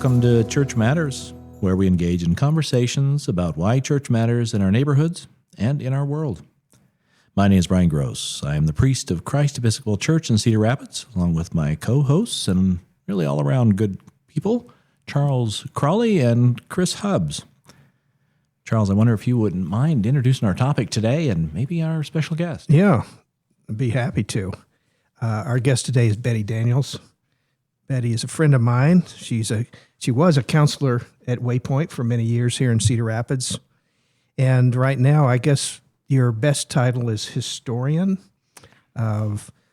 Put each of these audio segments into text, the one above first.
Welcome to Church Matters, where we engage in conversations about why church matters in our neighborhoods and in our world. My name is Brian Gross. I am the priest of Christ Episcopal Church in Cedar Rapids, along with my co-hosts and really all-around good people, Charles Crawley and Chris Hubbs. Charles, I wonder if you wouldn't mind introducing our topic today and maybe our special guest. Yeah, I'd be happy to. Our guest today is Betty Daniels. Betty is a friend of mine. She was a counselor at Waypoint for many years here in Cedar Rapids. And right now, I guess your best title is historian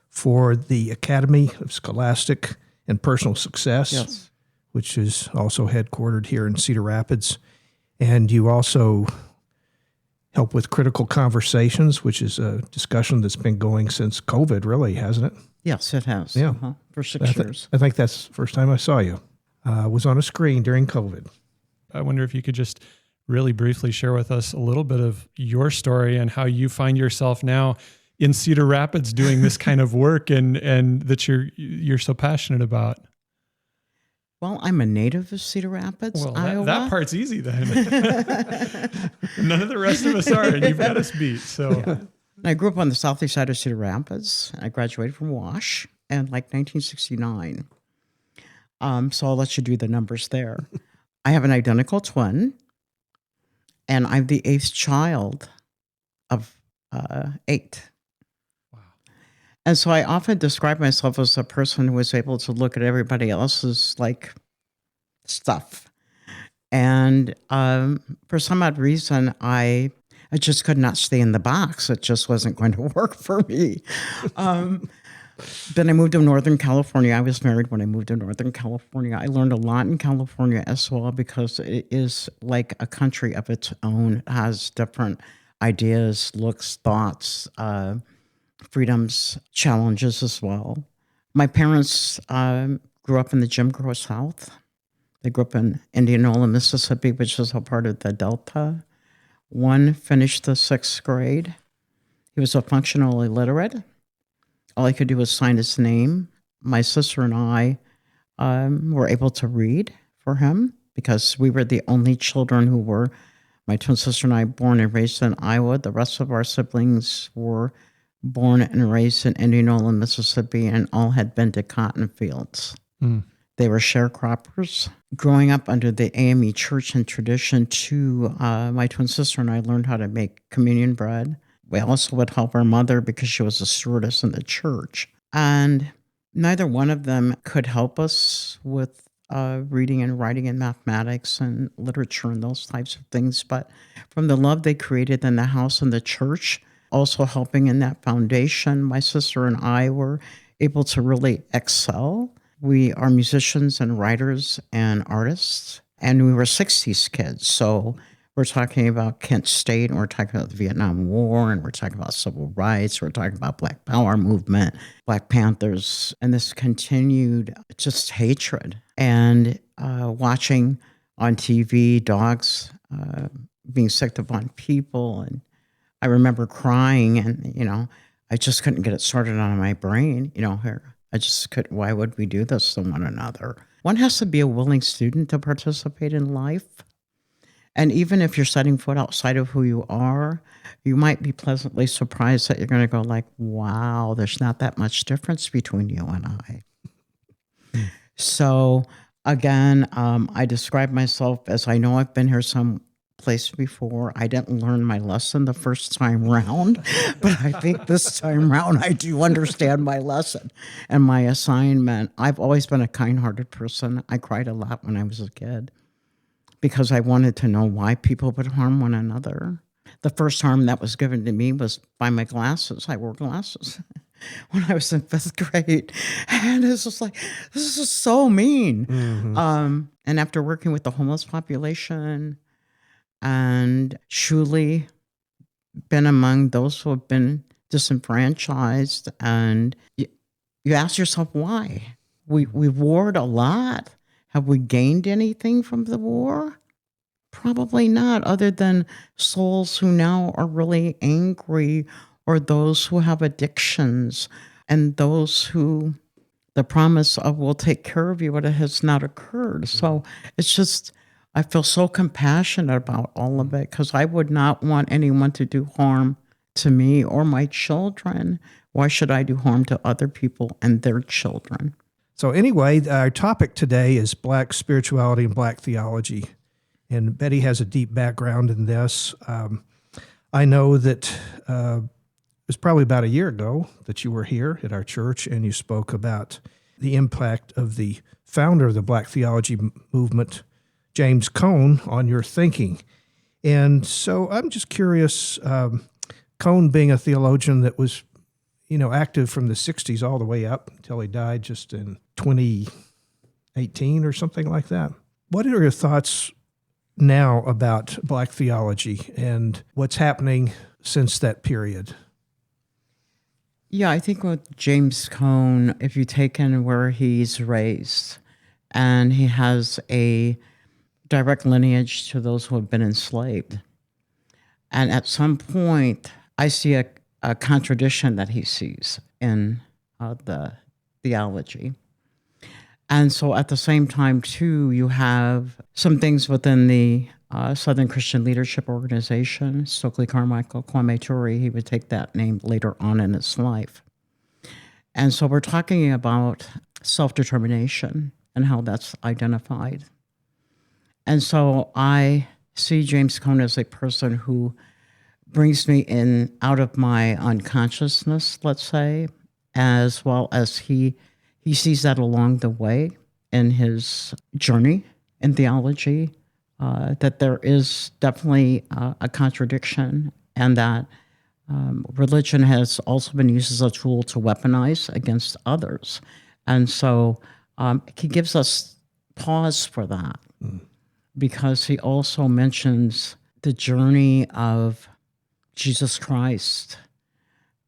for the Academy of Scholastic and Personal Success, yes, which is also headquartered here in Cedar Rapids. And you also help with Critical Conversations, which is a discussion that's been going since COVID, really, hasn't it? Yes, it has. Yeah. For 6 years. I think that's the first time I saw you. Was on a screen during COVID. I wonder if you could just really briefly share with us a little bit of your story and how you find yourself now in Cedar Rapids doing this kind of work and that you're so passionate about. Well, I'm a native of Cedar Rapids, Well, Iowa. that part's easy then. None of the rest of us are, and you've got us beat. So. Yeah. I grew up on the southeast side of Cedar Rapids. I graduated from Wash in 1969. So I'll let you do the numbers there. I have an identical twin, and I'm the eighth child of 8. Wow. And so I often describe myself as a person who was able to look at everybody else's stuff. And for some odd reason, I just could not stay in the box. It just wasn't going to work for me. Then I moved to Northern California. I was married when I moved to Northern California. I learned a lot in California as well because it is like a country of its own. It has different ideas, looks, thoughts, freedoms, challenges as well. My parents grew up in the Jim Crow South. They grew up in Indianola, Mississippi, which is a part of the Delta. One finished the 6th grade. He was a functional illiterate. All I could do was sign his name. My sister and I were able to read for him because we were the only children who were, my twin sister and I, born and raised in Iowa. The rest of our siblings were born and raised in Indianola, Mississippi, and all had been to cotton fields. Mm. They were sharecroppers. Growing up under the AME church and tradition, too, my twin sister and I learned how to make communion bread. We also would help our mother because she was a stewardess in the church. And neither one of them could help us with reading and writing and mathematics and literature and those types of things. But from the love they created in the house and the church, also helping in that foundation, my sister and I were able to really excel. We are musicians and writers and artists, and we were 60s kids. So we're talking about Kent State, and we're talking about the Vietnam War, and we're talking about civil rights, we're talking about Black Power movement, Black Panthers, and this continued just hatred. And watching on TV dogs being sicked upon people. And I remember crying, and, I just couldn't get it sorted out of my brain, I just couldn't. Why would we do this to one another? One has to be a willing student to participate in life. And even if you're setting foot outside of who you are, you might be pleasantly surprised that you're going to go wow, there's not that much difference between you and I. So again, I describe myself as I know I've been here some place before. I didn't learn my lesson the first time round, but I think this time round I do understand my lesson and my assignment. I've always been a kind-hearted person. I cried a lot when I was a kid because I wanted to know why people would harm one another. The first harm that was given to me was by my glasses. I wore glasses when I was in 5th grade. And it's just this is so mean. Mm-hmm. And after working with the homeless population and truly been among those who have been disenfranchised, and you ask yourself why. We warred a lot. Have we gained anything from the war? Probably not, other than souls who now are really angry, or those who have addictions, and those who the promise of we'll take care of you, but it has not occurred. So it's just, I feel so compassionate about all of it because I would not want anyone to do harm to me or my children. Why should I do harm to other people and their children? So anyway, our topic today is Black spirituality and Black theology. And Betty has a deep background in this. I know that it was probably about a year ago that you were here at our church and you spoke about the impact of the founder of the Black theology movement, James Cone, on your thinking. And so I'm just curious, Cone being a theologian that was, active from the 60s all the way up until he died just in 2018 or something like that. What are your thoughts now about Black theology and what's happening since that period? Yeah, I think with James Cone, if you take in where he's raised, and he has a direct lineage to those who have been enslaved. And at some point, I see a contradiction that he sees in the theology. And so at the same time, too, you have some things within the Southern Christian Leadership Organization, Stokely Carmichael, Kwame Ture, he would take that name later on in his life. And so we're talking about self-determination and how that's identified. And so I see James Cone as a person who brings me in out of my unconsciousness, let's say, as well as he sees that along the way in his journey in theology, that there is definitely a contradiction, and that religion has also been used as a tool to weaponize against others. And so he gives us pause for that, because he also mentions the journey of Jesus Christ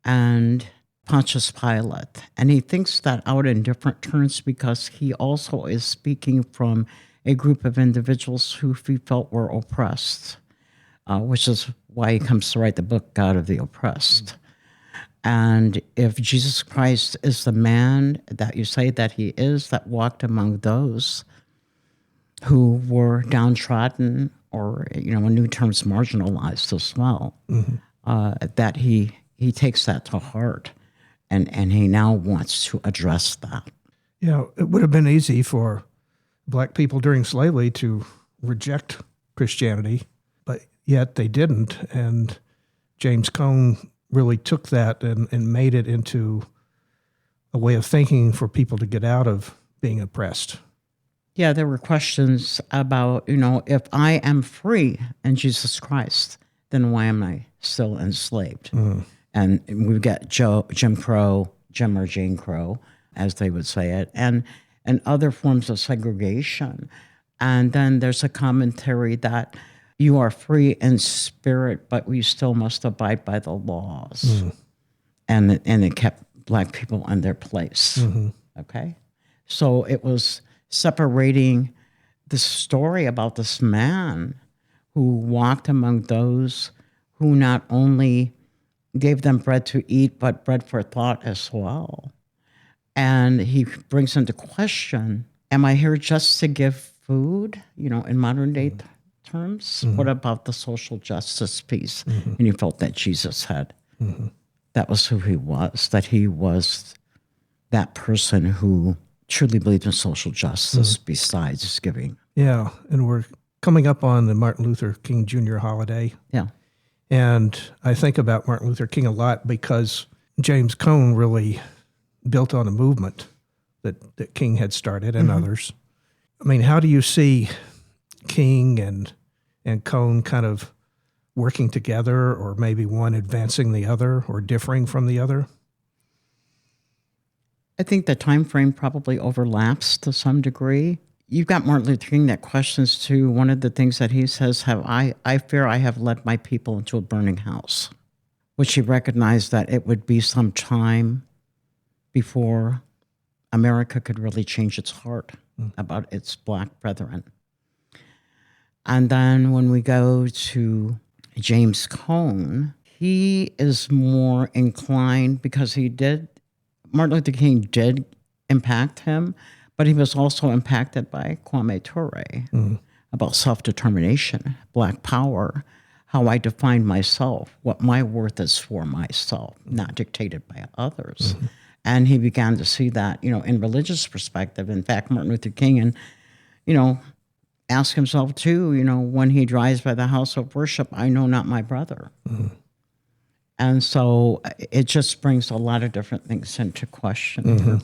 and Pontius Pilate. And he thinks that out in different terms because he also is speaking from a group of individuals who he felt were oppressed, which is why he comes to write the book, God of the Oppressed. And if Jesus Christ is the man that you say that he is, that walked among those who were downtrodden, or, in new terms, marginalized as well, that he takes that to heart, and he now wants to address that. Yeah, it would have been easy for Black people during slavery to reject Christianity, but yet they didn't. And James Cone really took that and made it into a way of thinking for people to get out of being oppressed. Yeah, there were questions about, if I am free in Jesus Christ, then why am I still enslaved? And we've got Jim Crow, Jim or Jane Crow, as they would say it, and other forms of segregation. And then there's a commentary that you are free in spirit, but we still must abide by the laws. And it kept Black people in their place. Okay? So it was separating the story about this man who walked among those who not only gave them bread to eat, but bread for thought as well. And he brings into question, am I here just to give food, in modern day terms? What about the social justice piece? And you felt that Jesus had. That was who he was, that he was that person who truly believed in social justice besides giving. Yeah, and we're coming up on the Martin Luther King Jr. holiday. Yeah. And I think about Martin Luther King a lot because James Cone really built on a movement that King had started and others. I mean, how do you see King and Cone kind of working together, or maybe one advancing the other or differing from the other? I think the time frame probably overlaps to some degree. You've got Martin Luther King that questions too. One of the things that he says, I fear I have led my people into a burning house, which he recognized that it would be some time before America could really change its heart about its Black brethren. And then when we go to James Cone, he is more inclined, because Martin Luther King did impact him, but he was also impacted by Kwame Ture about self-determination, Black power, how I define myself, what my worth is for myself, not dictated by others. And he began to see that, in religious perspective. In fact, Martin Luther King, and, ask himself too, when he drives by the house of worship, I know not my brother. And so it just brings a lot of different things into question.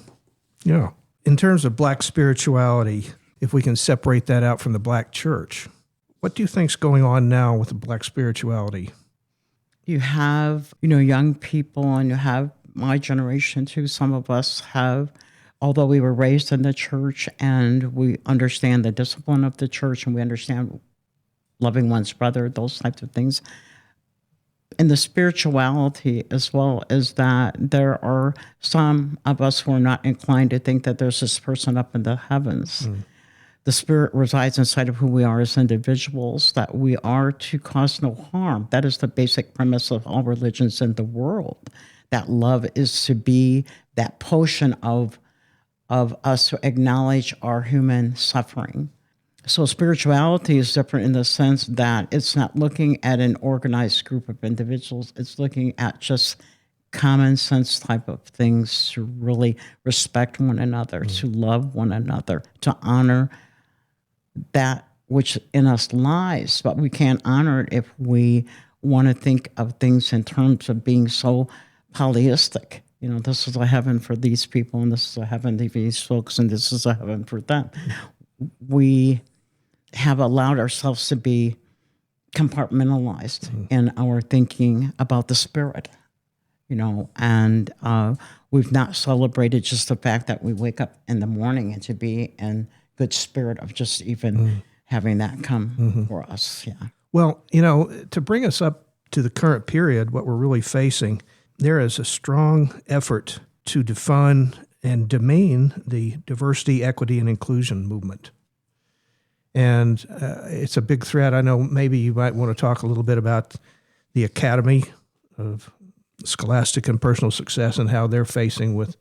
Yeah. In terms of Black spirituality, if we can separate that out from the Black church, what do you think's going on now with the Black spirituality? You have, young people, and you have my generation too. Some of us have, although we were raised in the church and we understand the discipline of the church and we understand loving one's brother, those types of things. And the spirituality as well is that there are some of us who are not inclined to think that there's this person up in the heavens. The Spirit resides inside of who we are as individuals, that we are to cause no harm. That is the basic premise of all religions in the world. That love is to be that potion of us to acknowledge our human suffering. So spirituality is different in the sense that it's not looking at an organized group of individuals. It's looking at just common sense type of things to really respect one another, to love one another, to honor that which in us lies. But we can't honor it if we want to think of things in terms of being so polyistic. This is a heaven for these people, and this is a heaven for these folks, and this is a heaven for them. We have allowed ourselves to be compartmentalized in our thinking about the Spirit, and we've not celebrated just the fact that we wake up in the morning and to be in good spirit of just even having that come for us. Yeah. Well, to bring us up to the current period, what we're really facing, there is a strong effort to defund and demean the diversity, equity, and inclusion movement. And it's a big threat. I know maybe you might want to talk a little bit about the Academy of Scholastic and Personal Success and how they're facing with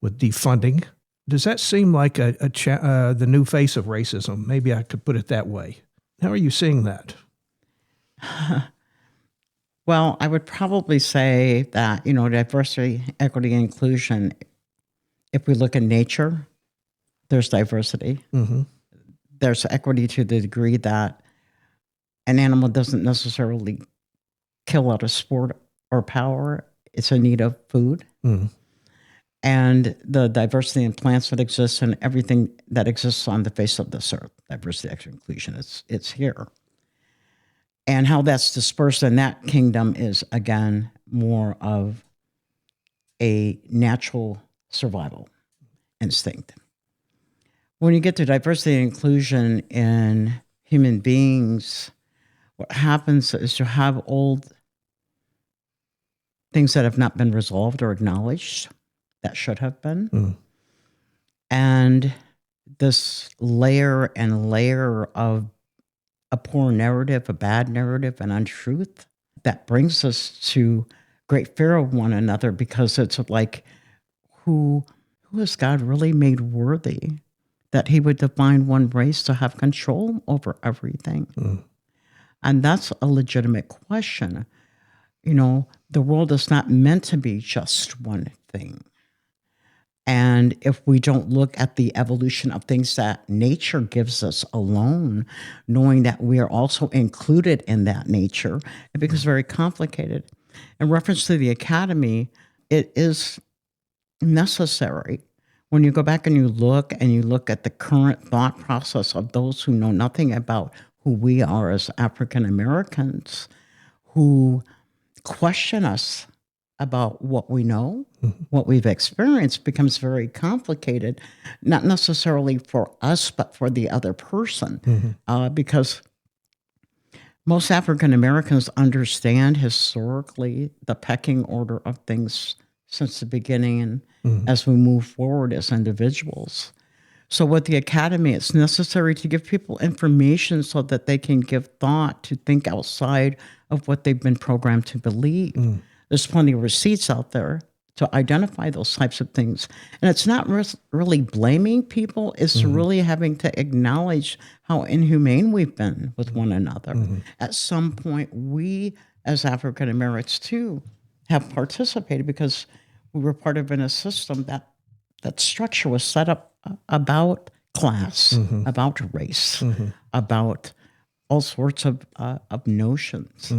defunding. Does that seem like the new face of racism? Maybe I could put it that way. How are you seeing that? Well, I would probably say that, diversity, equity, and inclusion, if we look at nature, there's diversity. There's equity to the degree that an animal doesn't necessarily kill out of sport or power. It's a need of food. And the diversity in plants that exists and everything that exists on the face of this earth, diversity, equity, inclusion, it's here. And how that's dispersed in that kingdom is, again, more of a natural survival instinct. When you get to diversity and inclusion in human beings, what happens is you have old things that have not been resolved or acknowledged that should have been. And this layer and layer of a poor narrative, a bad narrative, an untruth that brings us to great fear of one another, because it's like, who is God really made worthy that he would define one race to have control over everything? And that's a legitimate question. The world is not meant to be just one thing. And if we don't look at the evolution of things that nature gives us alone, knowing that we are also included in that nature, it becomes very complicated. In reference to the Academy, it is necessary. When you go back and you look at the current thought process of those who know nothing about who we are as African Americans, who question us about what we know, what we've experienced, becomes very complicated, not necessarily for us, but for the other person, because most African Americans understand historically the pecking order of things since the beginning and as we move forward as individuals. So with the Academy, it's necessary to give people information so that they can give thought, to think outside of what they've been programmed to believe. There's plenty of receipts out there to identify those types of things. And it's not really blaming people. It's really having to acknowledge how inhumane we've been with one another. At some point, we as African Americans too have participated because we were part of a system that structure was set up about class, about race, about all sorts of notions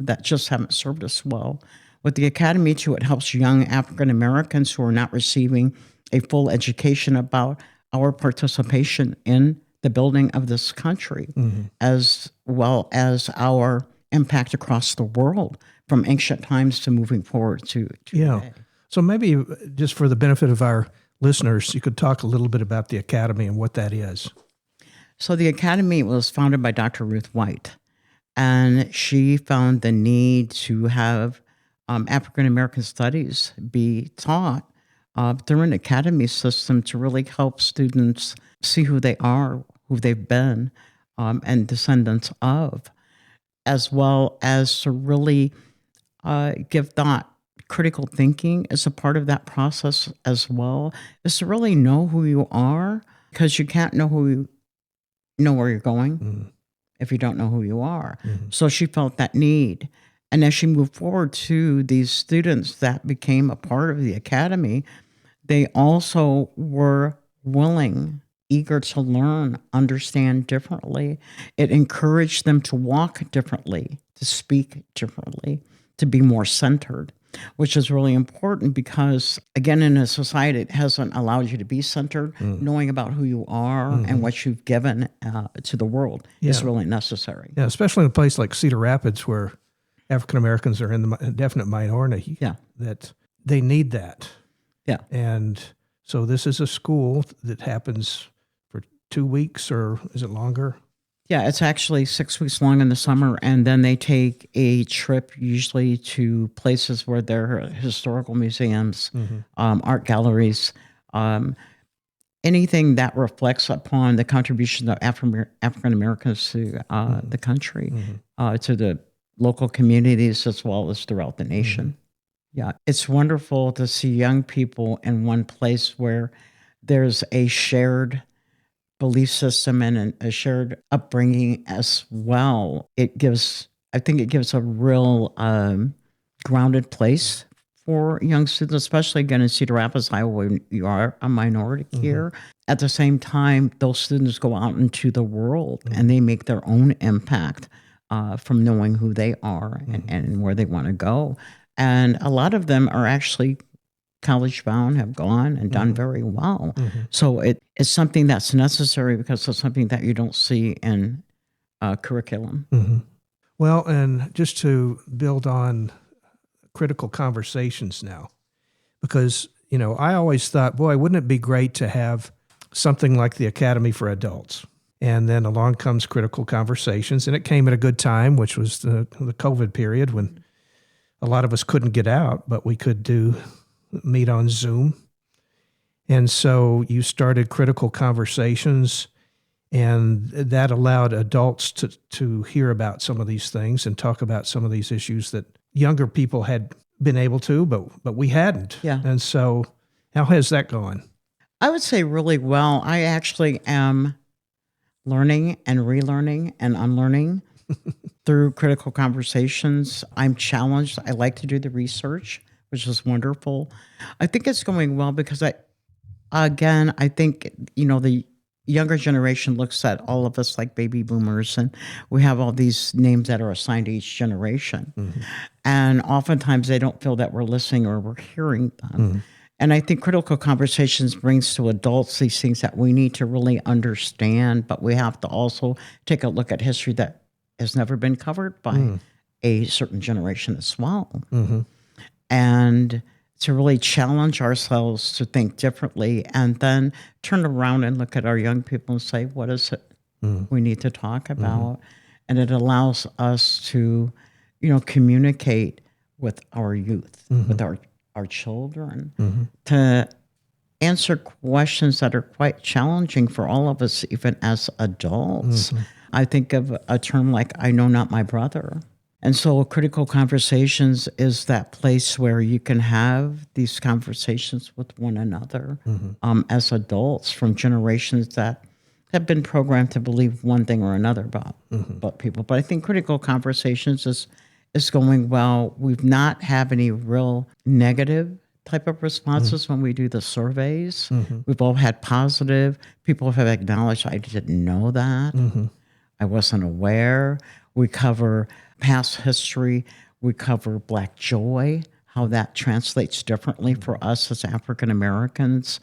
that just haven't served us well. With the Academy, too, it helps young African Americans who are not receiving a full education about our participation in the building of this country, as well as our impact across the world from ancient times to moving forward to today. So maybe just for the benefit of our listeners, you could talk a little bit about the Academy and what that is. So the Academy was founded by Dr. Ruth White, and she found the need to have African American studies be taught through an academy system to really help students see who they are, who they've been, and descendants of, as well as to really give thought. Critical thinking is a part of that process as well, is to really know who you are, because you can't know where you're going if you don't know who you are. So she felt that need. And as she moved forward to these students that became a part of the Academy, they also were willing, eager to learn, understand differently. It encouraged them to walk differently, to speak differently, to be more centered, which is really important because, again, in a society, it hasn't allowed you to be centered. Knowing about who you are and what you've given to the world is really necessary. Yeah, especially in a place like Cedar Rapids where African Americans are in the definite minority. That they need that. And so this is a school that happens for 2 weeks, or is it longer? Yeah, it's actually 6 weeks long in the summer, and then they take a trip usually to places where there are historical museums, art galleries, anything that reflects upon the contribution of African Americans to the country, to the local communities, as well as throughout the nation. Yeah, it's wonderful to see young people in one place where there's a shared belief system and a shared upbringing as well. I think it gives a real grounded place for young students, especially again in Cedar Rapids, Iowa, when you are a minority here. At the same time, those students go out into the world and they make their own impact from knowing who they are and where they want to go. And a lot of them are actually college bound, have gone and done very well. So it's something that's necessary because it's something that you don't see in curriculum. Well, and just to build on critical conversations now, because, I always thought, boy, wouldn't it be great to have something like the Academy for Adults? And then along comes critical conversations, and it came at a good time, which was the COVID period when a lot of us couldn't get out, but we could meet on Zoom. And so you started critical conversations, and that allowed adults to hear about some of these things and talk about some of these issues that younger people had been able to, but we hadn't. And so how has that gone? I would say really well. I actually am learning and relearning and unlearning through critical conversations. I'm challenged. I like to do the research, which is wonderful. I think it's going well because I think, the younger generation looks at all of us like baby boomers, and we have all these names that are assigned to each generation. And oftentimes they don't feel that we're listening or we're hearing them. And I think critical conversations brings to adults these things that we need to really understand, but we have to also take a look at history that has never been covered by a certain generation as well. And to really challenge ourselves to think differently, and then turn around and look at our young people and say, what is it we need to talk about? And it allows us to, communicate with our youth, with our children, to answer questions that are quite challenging for all of us, even as adults. I think of a term like, I know not my brother. And so critical conversations is that place where you can have these conversations with one another as adults from generations that have been programmed to believe one thing or another about people. But I think critical conversations is going well. We've not had any real negative type of responses when we do the surveys. We've all had positive. People have acknowledged, I didn't know that. I wasn't aware. We cover past history. We cover Black joy, how that translates differently for us as African Americans.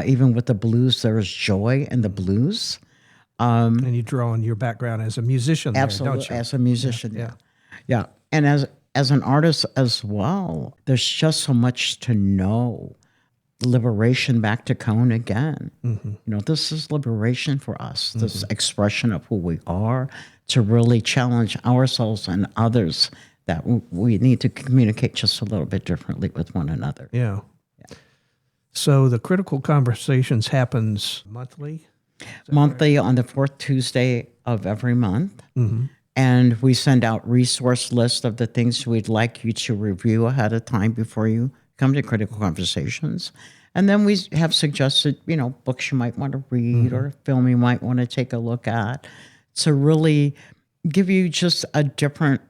Even with the blues, there is joy in the blues. And you draw on your background as a musician there, Absolutely, don't you? as a musician. Yeah. And as an artist as well, there's just so much to know. Liberation back to Cone again. This is liberation for us, this expression of who we are, to really challenge ourselves and others that we need to communicate just a little bit differently with one another. Yeah. So the critical conversations happens monthly? Monthly on the fourth Tuesday of every month. And we send out resource lists of the things we'd like you to review ahead of time before you come to critical conversations. And then we have suggested, books you might want to read or film you might want to take a look at to really give you just a different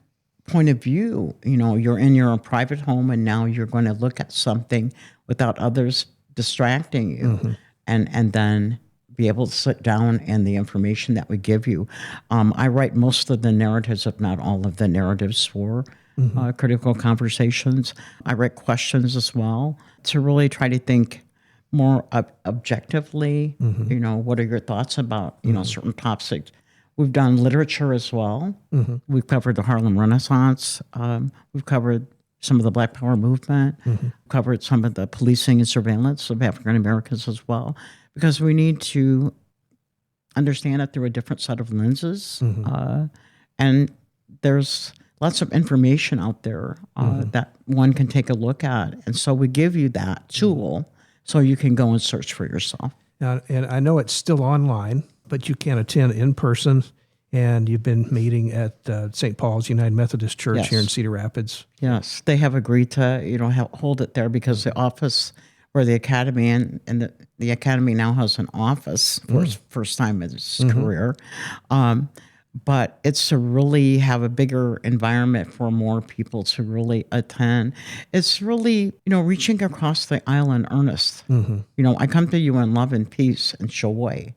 point of view. You're in your private home and now you're going to look at something without others distracting you and then be able to sit down and the information that we give you. I write most of the narratives, if not all of the narratives for critical conversations. I write questions as well to really try to think more objectively. What are your thoughts about, certain topics? We've done literature as well. We've covered the Harlem Renaissance. We've covered some of the Black Power movement, covered some of the policing and surveillance of African Americans as well, because we need to understand it through a different set of lenses. And there's lots of information out there that one can take a look at. And so we give you that tool so you can go and search for yourself. Now, and I know it's still online, but you can attend in person. And you've been meeting at St. Paul's United Methodist Church here in Cedar Rapids. Yes, they have agreed to hold it there because the office where the academy and the academy now has an office for its first time in its career. But it's to really have a bigger environment for more people to really attend. It's really, reaching across the aisle in earnest. I come to you in love and peace and joy.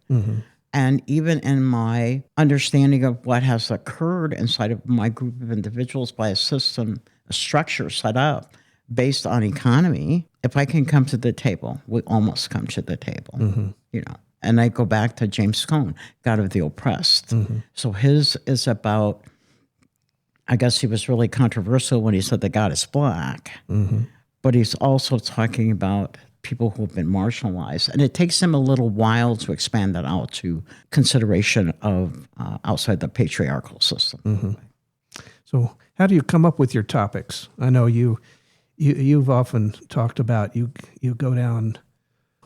And even in my understanding of what has occurred inside of my group of individuals by a system, a structure set up based on economy, if I can come to the table, we almost come to the table, And I go back to James Cone, God of the Oppressed. So his is about, I guess he was really controversial when he said that God is black, but he's also talking about people who have been marginalized. And it takes him a little while to expand that out to consideration of outside the patriarchal system. So how do you come up with your topics? I know you've often talked about you go down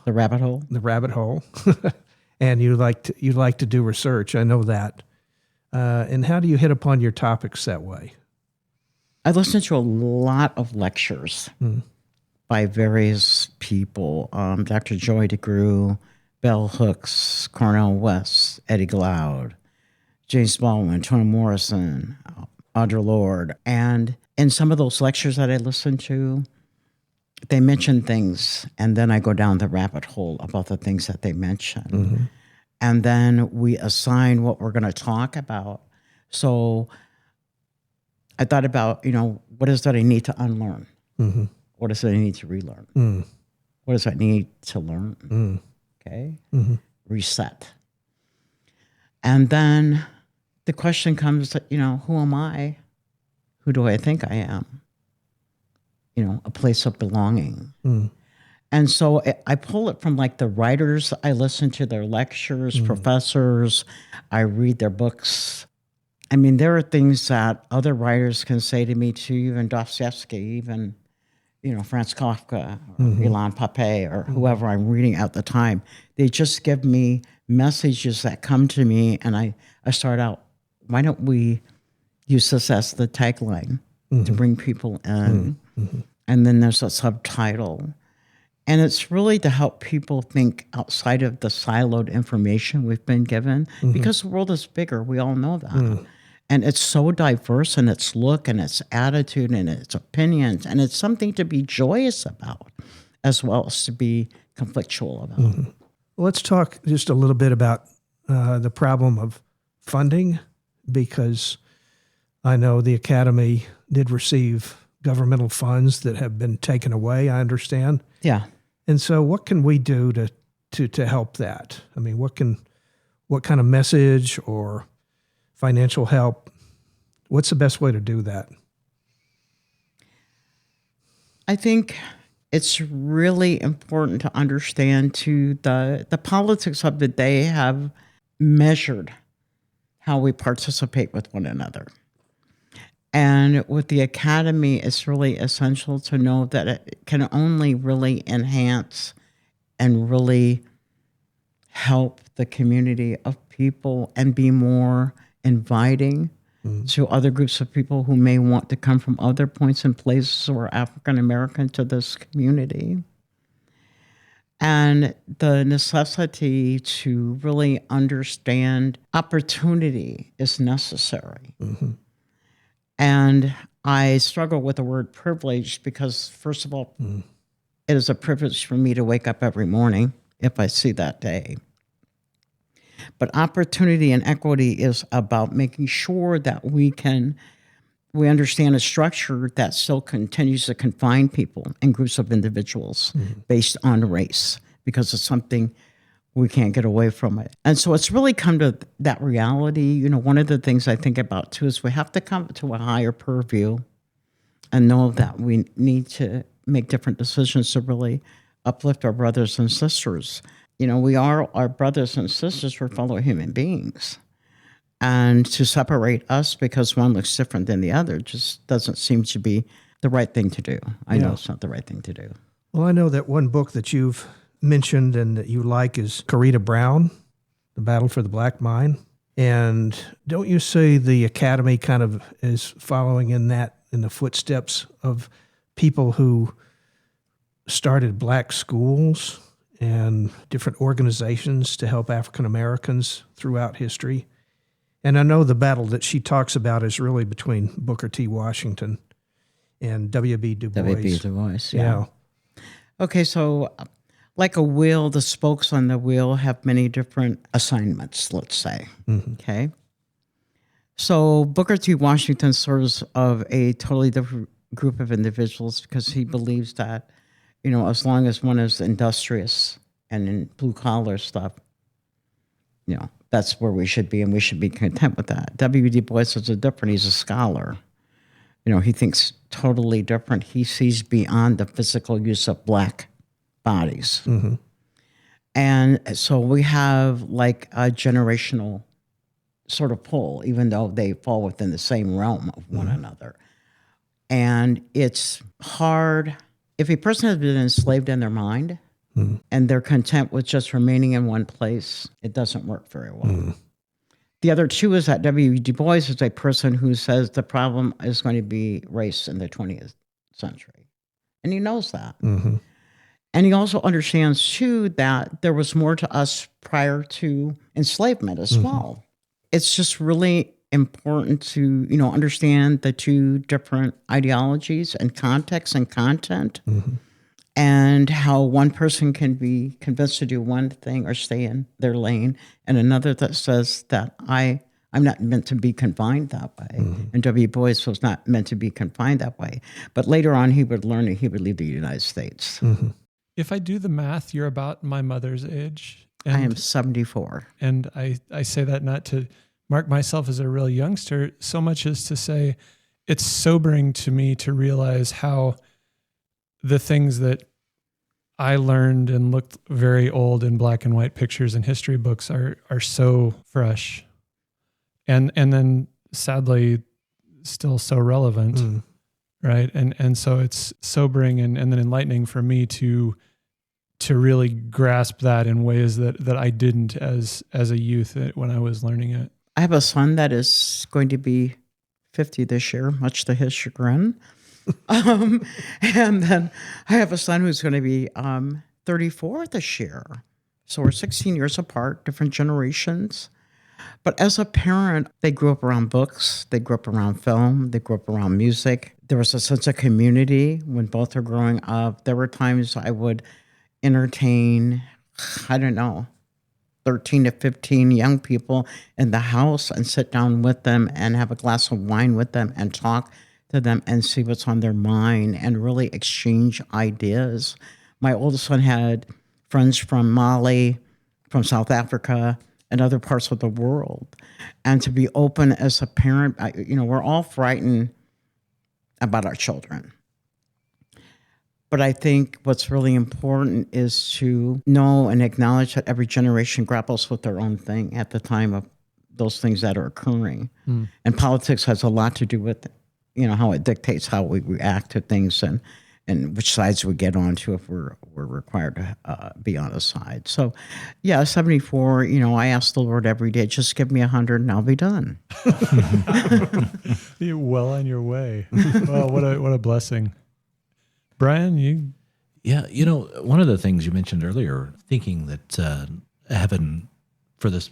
the rabbit hole, and you like to do research. I know that. And how do you hit upon your topics that way? I listen to a lot of lectures by various people, Dr. Joy DeGruy, Bell Hooks, Cornel West, Eddie Glaude, James Baldwin, Toni Morrison, Audre Lorde. And in some of those lectures that I listen to, they mention things, and then I go down the rabbit hole about the things that they mention. And then we assign what we're going to talk about. So I thought about, what is that I need to unlearn? What is it I need to relearn? What does I need to learn? Okay? Reset. And then the question comes, who am I? Who do I think I am? A place of belonging. And so I pull it from like the writers. I listen to their lectures, professors. I read their books. I mean, there are things that other writers can say to me too, even Dostoevsky, even Franz Kafka, or Ilan Pape, or whoever I'm reading at the time. They just give me messages that come to me, and I start out, why don't we, use this as the tagline to bring people in. And then there's a subtitle. And it's really to help people think outside of the siloed information we've been given, because the world is bigger. We all know that. And it's so diverse in its look and its attitude and its opinions. And it's something to be joyous about as well as to be conflictual about. Let's talk just a little bit about the problem of funding, because I know the Academy did receive governmental funds that have been taken away, I understand. Yeah. And so what can we do to help that? I mean, what kind of message or financial help, what's the best way to do that? I think it's really important to understand too, the politics of the day have measured how we participate with one another. And with the Academy, it's really essential to know that it can only really enhance and really help the community of people and be more inviting to other groups of people who may want to come from other points and places who are African American to this community. And the necessity to really understand opportunity is necessary. And I struggle with the word privilege because, first of all, it is a privilege for me to wake up every morning if I see that day. But opportunity and equity is about making sure that we understand a structure that still continues to confine people and groups of individuals based on race, because it's something we can't get away from it. And so it's really come to that reality. You know, one of the things I think about too is we have to come to a higher purview and know that we need to make different decisions to really uplift our brothers and sisters. You know, we are our brothers and sisters, we're fellow human beings. And to separate us because one looks different than the other just doesn't seem to be the right thing to do. I know it's not the right thing to do. Well, I know that one book that you've mentioned and that you like is Corrida Brown, The Battle for the Black Mind. And don't you say the Academy kind of is following in the footsteps of people who started black schools and different organizations to help African Americans throughout history? And I know the battle that she talks about is really between Booker T. Washington and W.B. Du Bois. W.B. Du Bois, yeah. Okay, so like a wheel, the spokes on the wheel have many different assignments, let's say. Okay? So Booker T. Washington serves of a totally different group of individuals because he believes that, you know, as long as one is industrious and in blue-collar stuff, you know, that's where we should be, and we should be content with that. W.B. Du Bois is different. He's a scholar. You know, he thinks totally different. He sees beyond the physical use of black bodies. And so we have like a generational sort of pull, even though they fall within the same realm of one another. And it's hard. If a person has been enslaved in their mind, and they're content with just remaining in one place, it doesn't work very well. The other two is that W.B. Du Bois is a person who says the problem is going to be race in the 20th century. And he knows that. And he also understands, too, that there was more to us prior to enslavement as well. It's just really important to, you know, understand the two different ideologies and context and content. And how one person can be convinced to do one thing or stay in their lane, and another that says that I'm not meant to be confined that way. And W. Bois was not meant to be confined that way. But later on, he would learn and he would leave the United States. If I do the math, you're about my mother's age. And I am 74. And I say that not to mark myself as a real youngster, so much as to say it's sobering to me to realize how the things that I learned and looked very old in black and white pictures and history books are so fresh, and then sadly still so relevant, right? And so it's sobering and then enlightening for me to really grasp that in ways that I didn't as a youth when I was learning it. I have a son that is going to be 50 this year, much to his chagrin. And then I have a son who's going to be 34 this year. So we're 16 years apart, different generations. But as a parent, they grew up around books, they grew up around film, they grew up around music. There was a sense of community when both were growing up. There were times I would entertain, 13 to 15 young people in the house and sit down with them and have a glass of wine with them and talk to them and see what's on their mind and really exchange ideas. My oldest son had friends from Mali, from South Africa, and other parts of the world. And to be open as a parent, we're all frightened about our children. But I think what's really important is to know and acknowledge that every generation grapples with their own thing at the time of those things that are occurring. And politics has a lot to do with, how it dictates how we react to things and which sides we get onto if we're required to be on a side. So, 74, I ask the Lord every day, just give me 100 and I'll be done. You're well on your way. Well, what a blessing. Brian, you? Yeah, one of the things you mentioned earlier, thinking that heaven for this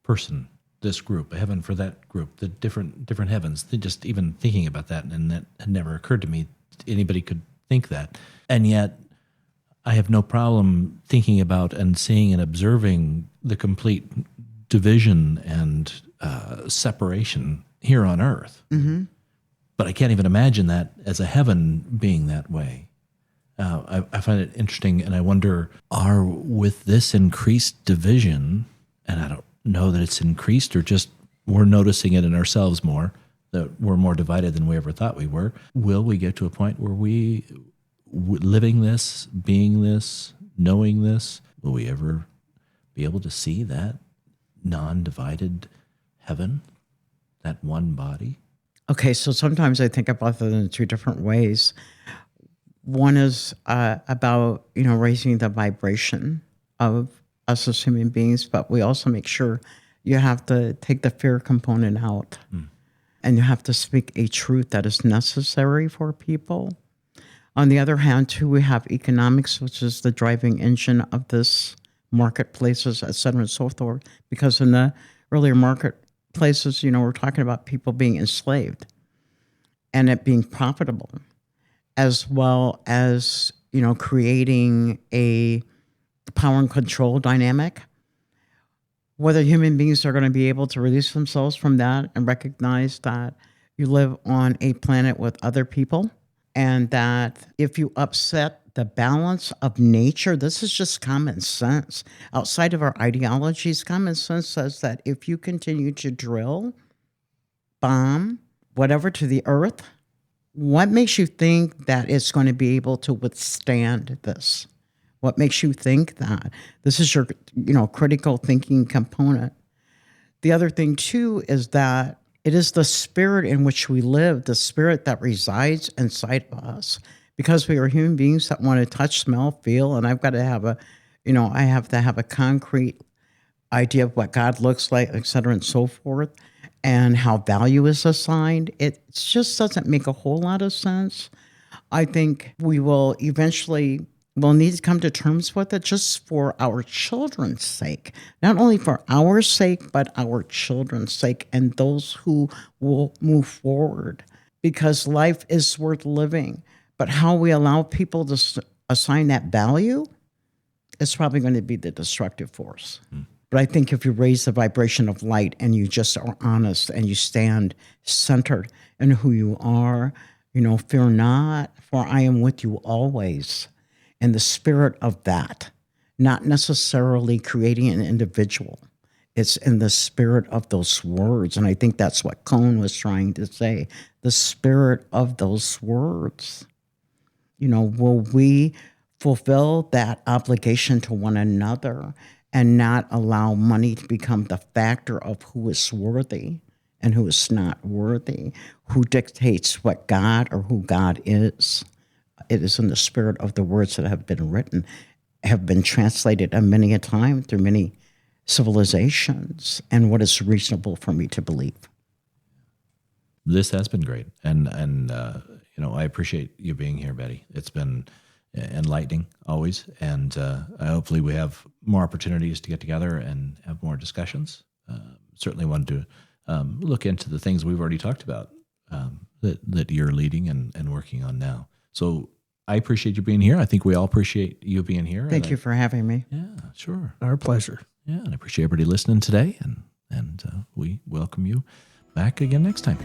person, this group, a heaven for that group, the different heavens, just even thinking about that, and that had never occurred to me. Anybody could think that. And yet I have no problem thinking about and seeing and observing the complete division and separation here on earth. Mm-hmm. But I can't even imagine that as a heaven being that way. I find it interesting, and I wonder, are with this increased division, and I don't know that it's increased or just we're noticing it in ourselves more, that we're more divided than we ever thought we were, will we get to a point where we, living this, being this, knowing this, will we ever be able to see that non-divided heaven, that one body? Okay, so sometimes I think about it in two different ways. One is about, raising the vibration of us as human beings, but we also make sure you have to take the fear component out. And you have to speak a truth that is necessary for people. On the other hand, too, we have economics, which is the driving engine of this marketplaces, et cetera, and so forth. Because in the earlier marketplaces, we're talking about people being enslaved and it being profitable, as well as, creating a power and control dynamic. Whether human beings are going to be able to release themselves from that and recognize that you live on a planet with other people, and that if you upset the balance of nature, this is just common sense. Outside of our ideologies, common sense says that if you continue to drill, bomb, whatever to the earth, what makes you think that it's going to be able to withstand this? What makes you think that? This is your, critical thinking component. The other thing, too, is that it is the spirit in which we live, the spirit that resides inside of us. Because we are human beings that want to touch, smell, feel, and I've got to have I have to have a concrete idea of what God looks like, et cetera, and so forth, and how value is assigned. It just doesn't make a whole lot of sense. I think we will eventually we'll need to come to terms with it just for our children's sake, not only for our sake, but our children's sake and those who will move forward, because life is worth living. But how we allow people to assign that value is probably going to be the destructive force. But I think if you raise the vibration of light and you just are honest and you stand centered in who you are, fear not, for I am with you always. And the spirit of that, not necessarily creating an individual. It's in the spirit of those words. And I think that's what Cohn was trying to say, the spirit of those words. Will we fulfill that obligation to one another and not allow money to become the factor of who is worthy and who is not worthy, who dictates what God or who God is? It is in the spirit of the words that have been written, have been translated many a time through many civilizations, and what is reasonable for me to believe. this has been great. And I appreciate you being here, Betty. It's been enlightening always. And hopefully we have more opportunities to get together and have more discussions. Certainly wanted to look into the things we've already talked about that you're leading and working on now. So I appreciate you being here. I think we all appreciate you being here. Thank you for having me. Yeah, sure. Our pleasure. Yeah, and I appreciate everybody listening today, and we welcome you back again next time.